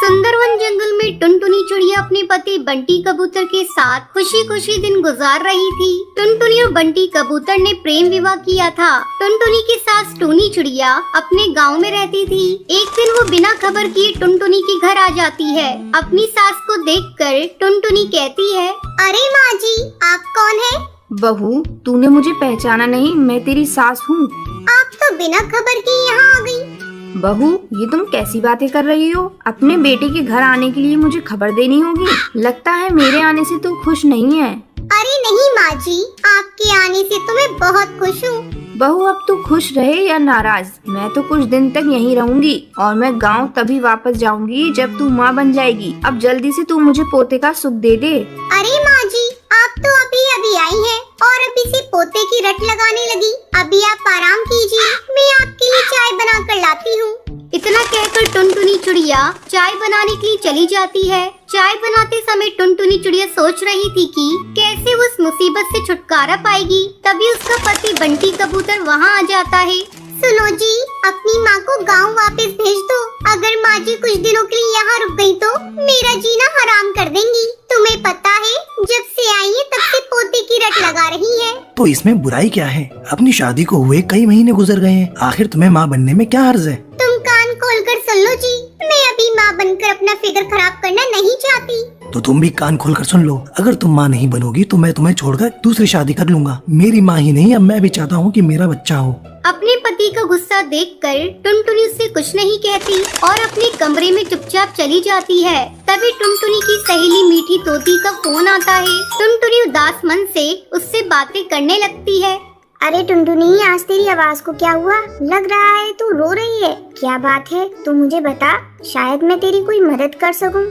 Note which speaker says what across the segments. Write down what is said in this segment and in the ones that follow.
Speaker 1: सुंदरवन जंगल में टुनटुनी चिड़िया अपने पति बंटी कबूतर के साथ खुशी खुशी दिन गुजार रही थी। टुनटुनी और बंटी कबूतर ने प्रेम विवाह किया था। टुनटुनी की सास टूनी चिड़िया अपने गांव में रहती थी। एक दिन वो बिना खबर किए टुनटुनी के घर आ जाती है। अपनी सास को देखकर टुनटुनी कहती है,
Speaker 2: अरे माँ जी, आप कौन है?
Speaker 3: बहू, तूने मुझे पहचाना नहीं? मैं तेरी सास हूँ।
Speaker 2: आप तो बिना खबर के यहाँ आ गई।
Speaker 3: बहू, ये तुम कैसी बातें कर रही हो? अपने बेटे के घर आने के लिए मुझे खबर देनी होगी। लगता है मेरे आने से तू खुश नहीं है।
Speaker 2: अरे नहीं माँ जी, आपके आने से तो मैं बहुत खुश हूँ।
Speaker 3: बहू, अब तू खुश रहे या नाराज, मैं तो कुछ दिन तक यहीं रहूंगी और मैं गांव तभी वापस जाऊंगी जब तू माँ बन जाएगी। अब जल्दी से तू मुझे पोते का सुख दे दे।
Speaker 2: अरे माँ जी, आप तो अभी आई हैं और अभी से पोते की रट लगाने लगी। अभी आप आराम कीजिए, मैं आपके लिए चाय बना कर लाती हूँ।
Speaker 1: इतना कहकर टुनटुनी चिड़िया चाय बनाने के लिए चली जाती है। चाय बनाते समय टुनटुनी चिड़िया सोच रही थी कि कैसे उस मुसीबत से छुटकारा पाएगी। तभी उसका पति बंटी कबूतर वहाँ आ जाता है।
Speaker 2: सुनो जी, अपनी माँ को गांव वापस भेज दो। अगर माँ जी कुछ दिनों के लिए यहाँ रुक गई तो मेरा जीना हराम कर देंगी। तुम्हें पता है, जब से आई है तब से पोते की रट लगा रही है।
Speaker 4: तो इसमें बुराई क्या है? अपनी शादी को हुए कई महीने गुजर गए हैं, आखिर तुम्हें माँ बनने में क्या हर्ज है?
Speaker 2: तुम कान खोलकर सुन लो जी, मैं अभी माँ बनकर अपना फिगर खराब करना नहीं चाहती।
Speaker 4: तो तुम भी कान खोलकर सुन लो, अगर तुम माँ नहीं बनोगी तो मैं तुम्हें छोड़कर दूसरी शादी कर लूंगा। मेरी माँ ही नहीं, अब मैं भी चाहता हूँ कि मेरा बच्चा हो।
Speaker 1: अपने पति का गुस्सा देखकर टुनटुनी उससे कुछ नहीं कहती और अपने कमरे में चुपचाप चली जाती है। तभी टुनटुनी की सहेली मीठी तोती का फोन आता है। टुनटुनी उदास मन से उससे बातें करने लगती है।
Speaker 2: अरे टुनटुनी, आज तेरी आवाज को क्या हुआ? लग रहा है तू रो रही है। क्या बात है, तू मुझे बता, शायद मैं तेरी कोई मदद कर सकूं।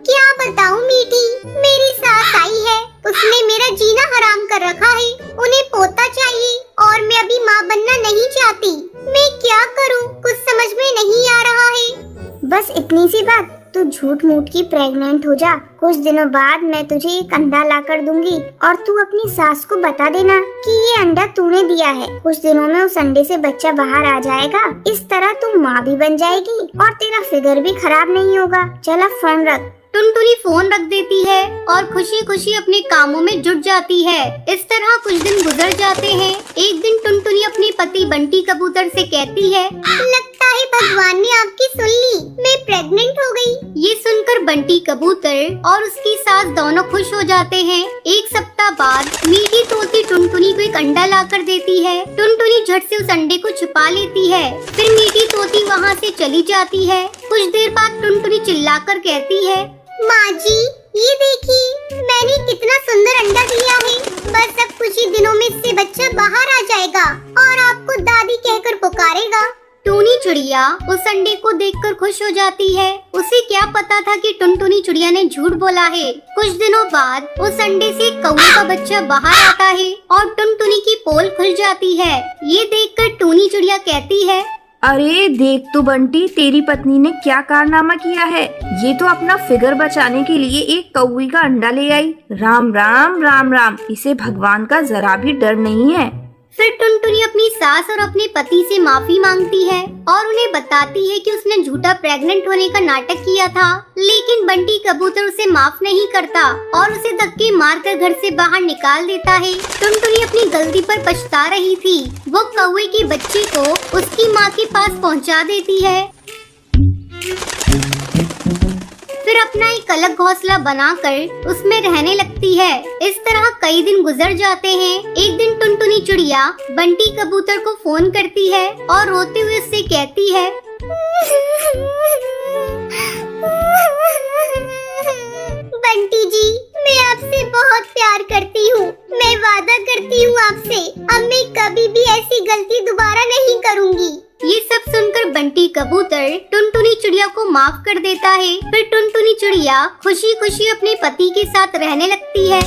Speaker 2: क्या बताऊं मीठी, मेरी सास आई है, उसने मेरा जीना हराम कर रखा है। उन्हें पोता चाहिए और मैं अभी माँ बनना नहीं चाहती। मैं क्या करूं, कुछ समझ में नहीं आ रहा है। बस इतनी सी बात, तू झूठ मूठ की प्रेग्नेंट हो जा। कुछ दिनों बाद मैं तुझे एक अंडा ला कर दूंगी और तू अपनी सास को बता देना कि ये अंडा तूने दिया है। कुछ दिनों में उस अंडे से बच्चा बाहर आ जाएगा। इस तरह तू माँ भी बन जाएगी और तेरा फिगर भी खराब नहीं होगा। चल अब फोन रख।
Speaker 1: टुनटुनी फोन रख देती है और खुशी खुशी अपने कामों में जुट जाती है। इस तरह कुछ दिन गुजर जाते हैं। एक दिन टुनटुनी अपने पति बंटी कबूतर से कहती है,
Speaker 2: लगता है भगवान ने आपकी सुन ली, मैं प्रेग्नेंट हो गई।
Speaker 1: ये सुनकर बंटी कबूतर और उसकी सास दोनों खुश हो जाते हैं। एक सप्ताह बाद मीठी तोती टुनटुनी को एक अंडा ला कर देती है। टुनटुनी झट से उस अंडे को छुपा लेती है। फिर मीठी तोती वहाँ से चली जाती है। कुछ देर बाद टुनटुनी चिल्लाकर कहती है,
Speaker 2: माँ जी, ये देखिए, मैंने कितना सुंदर अंडा दिया है। बस अब कुछ ही दिनों में इससे बच्चा बाहर आ जाएगा और आपको दादी कहकर पुकारेगा।
Speaker 1: टूनी चिड़िया उस अंडे को देखकर खुश हो जाती है। उसे क्या पता था कि टुनटुनी चिड़िया ने झूठ बोला है। कुछ दिनों बाद उस अंडे से कौवे का बच्चा बाहर आता है और टुनटुनी की पोल खुल जाती है। ये देखकर टूनी चिड़िया कहती है,
Speaker 3: अरे देख तो बंटी, तेरी पत्नी ने क्या कारनामा किया है। ये तो अपना फिगर बचाने के लिए एक कौवे का अंडा ले आई। राम राम राम राम, इसे भगवान का जरा भी डर नहीं है।
Speaker 1: फिर टुनटुनी अपनी सास और अपने पति से माफी मांगती है और उन्हें बताती है कि उसने झूठा प्रेग्नेंट होने का नाटक किया था। लेकिन बंटी कबूतर उसे माफ नहीं करता और उसे धक्के मारकर घर से बाहर निकाल देता है। टुनटुनी अपनी गलती पर पछता रही थी। वो कौवे के बच्चे को उसकी माँ के पास पहुँचा देती है। फिर अपना एक अलग घोंसला बनाकर उसमें रहने लगती है। इस तरह कई दिन गुजर जाते हैं। एक दिन टुनटुनी चिड़िया बंटी कबूतर को फोन करती है और रोते हुए उससे कहती है,
Speaker 2: बंटी जी, मैं आपसे बहुत प्यार करती हूँ। मैं वादा करती हूँ आपसे, अब मैं कभी भी ऐसी गलती दोबारा नहीं करूँगी।
Speaker 1: ये सब सुनकर बंटी कबूतर टुनटुनी चिड़िया को माफ कर देता है। फिर टुनटुनी चिड़िया खुशी खुशी अपने पति के साथ रहने लगती है।